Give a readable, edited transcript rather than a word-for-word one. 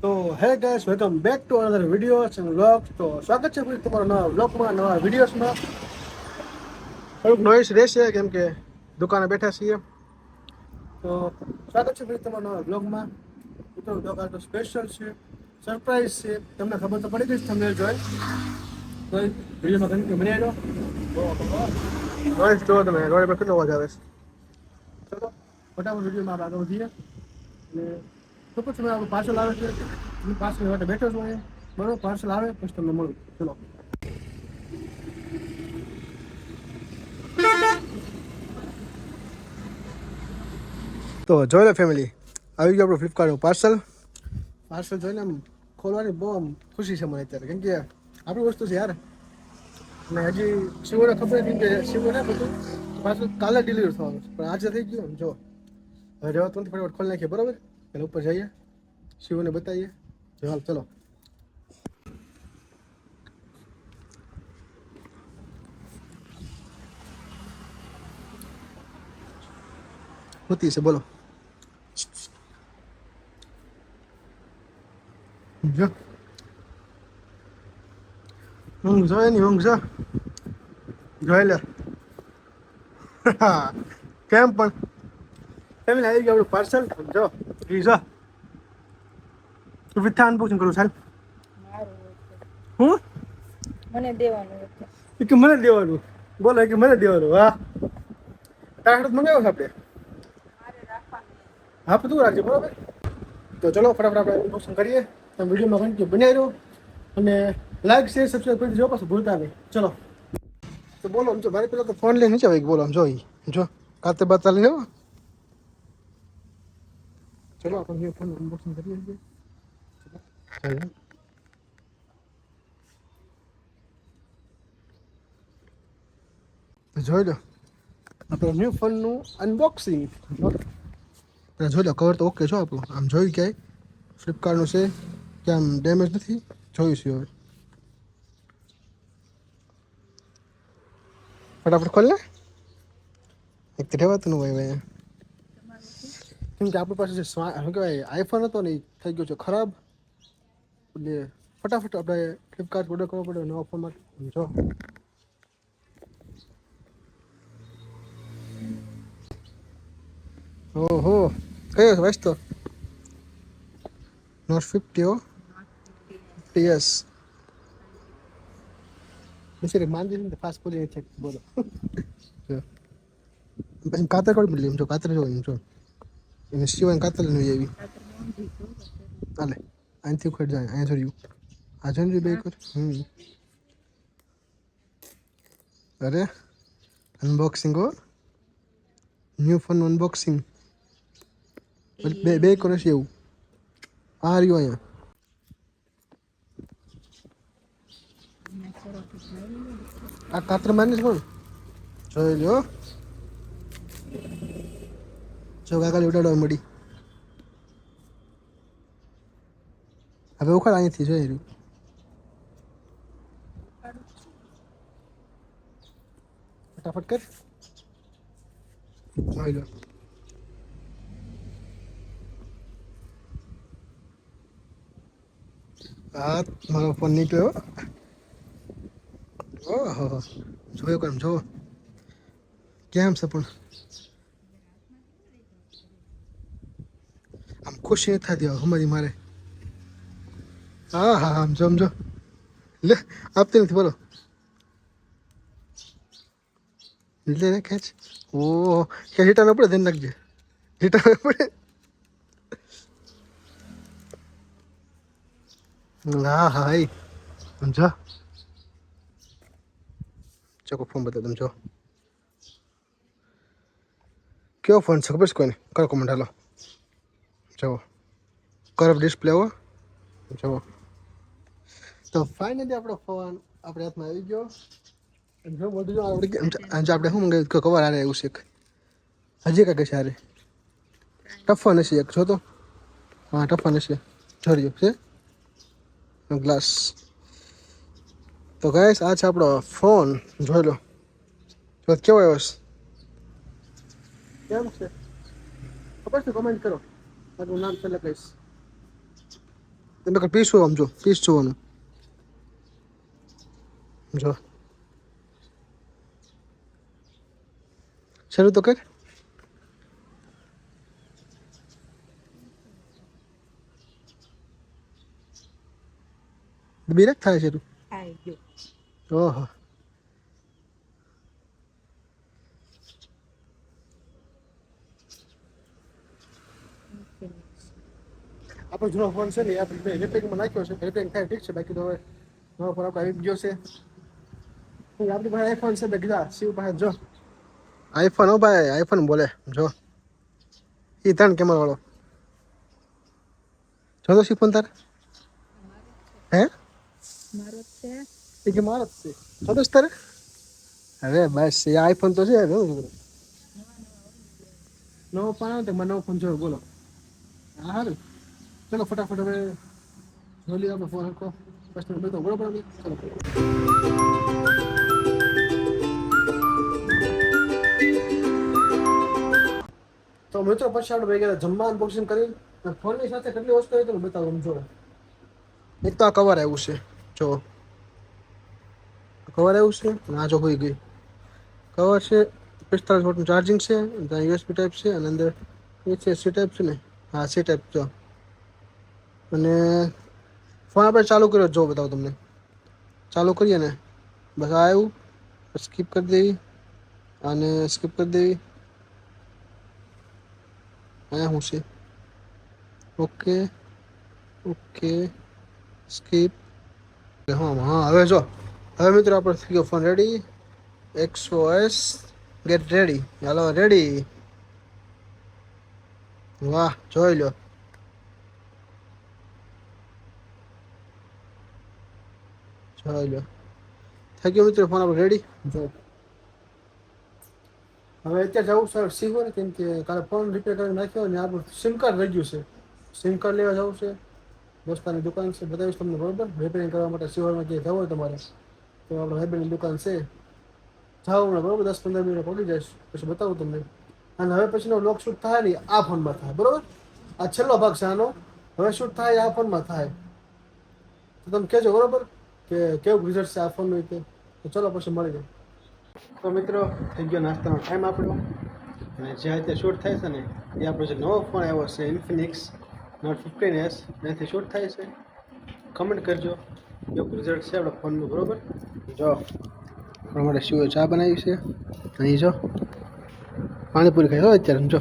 તો હે guys, welcome back to another videos and vlogs. તો સ્વાગત છે ભાઈ તમારા નવા વ્લોગમાં, નવા વિડીયોઝમાં. થોડુંક નોઈસ રહેશે કેમ કે દુકાને બેઠા છીએ. તો સ્વાગત છે ભાઈ તમારા નવા વ્લોગમાં. મિત્રો વ્લોગ આ તો સ્પેશિયલ છે, સરપ્રાઈઝ છે. તમને ખબર તો પડી ગઈ છે તમને જોઈ. તો વિડીયોમાં કન્ટિન્યુ બની રહ્યો. નોઈસ જો તમે રોડ પર કેટલો અવાજ આવે છે. ચલો ફટાફટ વિડીયોમાં આગળ વધીએ. અને તો પછી મેં આપણું પાર્સલ આવે છે, હું પાર્સલ માટે બેઠો છું અહીંયા. બરોબર, પાર્સલ આવે પછી તમને મળું. ચલો. તો જોઈ લો ફેમિલી, આવી ગયું આપણું ફ્લિપકાર્ટનું પાર્સલ. પાર્સલ જોઈને આમ ખોલવાની બહુ આમ ખુશી છે મને અત્યારે, કેમ કે આપણી વસ્તુ છે યાર. અને હજી શિવને ખબર નથી કે શિવને ના બધું પાર્સલ કાલે ડિલિવર થવાનું છે, પણ આજે થઈ ગયું. જો હવે રહેવા તો ફટાફટ ખોલી નાખીએ, બરોબર. એટલે ઉપર જઈએ, શિવને બતાવીએ. જવાબ ચલો. હોતી છે બોલો. જો ઊંઘ જોઈ ની ઊંઘ જો જોઈ લે. કેમ પણ ફેમિલી આવી ગયું આપણું પાર્સલ. જો ઈ જો વિથા અનબોક્સિંગ કરું સાહેબ. હું મને દેવાનું હતું. કે મને દેવાનું બોલો, કે મને દેવાનું. વાહ, તારા હાટું મંગાવ્યો છે આપણે. મારે રાખવાનું. હા બધું રાખજે, બરોબર. તો ચલો ફટાફટ આપણે અનબોક્સિંગ કરીએ. તમે વિડીયોમાં કન્ટિન્યુ બન્યા રહ્યો અને લાઈક શેર સબસ્ક્રાઈબ કરી દેજો પાછું ભૂલતા નહીં. ચલો તો બોલો. આમ જો મારી પેલા તો ફોન લઈને નીચે આવી બોલો. આમ જો કાતે બાતા લઈને આવો. ચલો આપણે ફોન અનબોક્સિંગ કરીએ છીએ. તો જોઈ લો આપણું ન્યૂ ફોનનું અનબોક્સિંગ. જોઈ લો કવર તો ઓકે છો આપણું. આમ જોયું ક્યાંય ફ્લિપકાર્ટનું છે કે આમ ડેમેજ નથી, જોયું છે. હવે ફટાફટ ખોલ ને. એક તો રહેવાતું ન હોય હવે. કેમ કે આપણી પાસે જે શું કહેવાય આઈફોન હતો ને એ થઈ ગયો છે ખરાબ. એટલે ફટાફટ આપણે ફ્લિપકાર્ટ ઓર્ડર કરવો પડે નવા ફોન માટે. જો ઓહો, કયો છે વાંચ તો. નોટ 50 હો. યસ બિચારી માંદી ને ફાસ્ટ બોલી છે બોલો. પછી કાતર કોણ બદલી. જો કાતર જો એમ જો એને સિવાય કાતર નહીં આવી. હાલે અહીંથી ઉખડ જાય. અહીંયા જોયું આ જોયું બે કર. અરે અનબોક્સિંગ હો, ન્યૂ ફોન અનબોક્સિંગ. બે કરે છે એવું. આ રહ્યું અહીંયા. આ કાતર માની છે કોણ જોઈ લો. જો કાકા ઉડાડવા મળી. હવે ઉખાડ અહીંથી જોઈ રહ્યું. ફટાફટ કર. જોઈ લો. હા મારો ફોન નીકળ્યો. ઓહો જોયો કેમ જો કેમ છે પણ આમ ખુશી નથી થતી અમારી મારે. હા હા આમ જો સમજો લે આપતી નથી બોલો. લે ને ખેંચ. ઓહ કે હીટા ન પડે ધ્યાન રાખજે. હીટા ન પડે. હા હા એ સમજો. ચોખ્ખો ફોન બતાવો તમે જો. કયો ફોન છે ખબર છે કોઈને? કરો કોમેન્ટ હાલો. જુઓ કર્વ ડિસ્પ્લે હો જુઓ. તો ફાઇનલી આપણો ફોન આપણે હાથમાં આવી ગયો. જો બધું જો આપણે શું મંગાવ્યું કવર હારે આવ્યું છે. હજી કાંઈ છે હારે ટફન હશે એક જો તો. હા ટફન હશે જોડ્યો છે ગ્લાસ. તો ગાઈસ આ છે આપણો ફોન. જોઈ લો જો કેવો આવ્યો છે. કેમ છે ખબર છે? કમેન્ટ કરો. મારું નામ છે લખીશ. તમે કઈ પીસું આમ જો પીસ જોવાનું જો શરૂ તો કર બીરક થાય છે તું આઈ ગયો. ઓહો આપણો જૂનો ફોન છે ને આપણે રિપેરિંગમાં નાખ્યો છે રિપેરિંગ થાય ઠીક છે બાકી તો હવે નવો ફોન આપણે આવી ગયો છે આપણી પાસે આઈફોન છે કીધા શિવ પાસે જો આઈફોન હો ભાઈ આઈફોન બોલે જો એ ત્રણ કેમેરા વાળો જો તો શિવ ફોન તાર હે મારો છે. એ કે મારો જ છે જો તો તારે અરે બસ એ આઈફોન તો છે નવો ફોન આવે તો મને નવો ફોન જોયો બોલો હા હારું ચલો ફટાફટ હવે જોઈ આપણે ફોન હરકો કસ્ટમર બધો બરોબર ચલો તો મિત્રો પછી આપણે ભાઈ ગયા જમવા અનબોક્સિંગ કરી ફોનની સાથે કેટલી વસ્તુ હોય તો બતાવું જો એક તો આ કવર આવ્યું છે જો કવર આવ્યું છે અને આ જો હોઈ ગઈ કવર છે 45 વોટનું ચાર્જિંગ છે ત્યાં યુએસબી ટાઈપ છે અને અંદર એ છે સી ટાઈપ છે ને હા સી ટાઈપ જો અને ફોન આપણે ચાલુ કર્યો જો બતાવું તમને ચાલુ કરીએ ને બસ આ આવ્યું સ્કીપ કરી દેવી અને સ્કીપ કરી દેવી અહીંયા શું છે ઓકે ઓકે સ્કીપ હા હા હવે જો હવે મિત્રો આપણે થઈ ગયો phone ready XOS get ready hello ready વાહ જોઈ લો જોઈ લો થઈ ગયો મિત્રો ફોન આપણે રેડી જો હવે અત્યારે જવું સર શીખો ને કેમ કે કાલે ફોન રિપેર કરી નાખ્યો ને આપણું સિમ કાર્ડ રહી ગયું છે સિમ કાર્ડ લેવા જવું છે દોસ્તાની દુકાન છે બતાવીશ તમને બરોબર રિપેરિંગ કરવા માટે શિવરમાં જે જવું હોય તમારે તો આપણે ભાઈબંધની દુકાન છે જાઓ હમણાં બરોબર 10-15 મિનિટ પહોંચી જઈશ પછી બતાવું તમને અને હવે પછીનો વ્લોગ શૂટ થાય નહીં આ ફોનમાં થાય બરોબર આ છેલ્લો ભાગ છે આનો હવે શૂટ થાય આ ફોનમાં થાય તો તમે કહેજો બરોબર કે કેવું રિઝલ્ટ છે આ ફોનનું તે તો ચલો પછી મળી જાય તો મિત્રો થઈ ગયો નાસ્તાનો ટાઈમ આપણો અને જે અત્યારે શૂટ થાય છે ને એ આપણો જે નવો ફોન આવ્યો છે ઇન્ફિનિક્સ નોટ 15S એનાથી શૂટ થાય છે કમેન્ટ કરજો કેવું રિઝલ્ટ છે આપણા ફોનનું બરોબર જો અમારે શિવે ચા બનાવી છે અહીં જો પાણીપુરી ખાઈ અત્યારે જો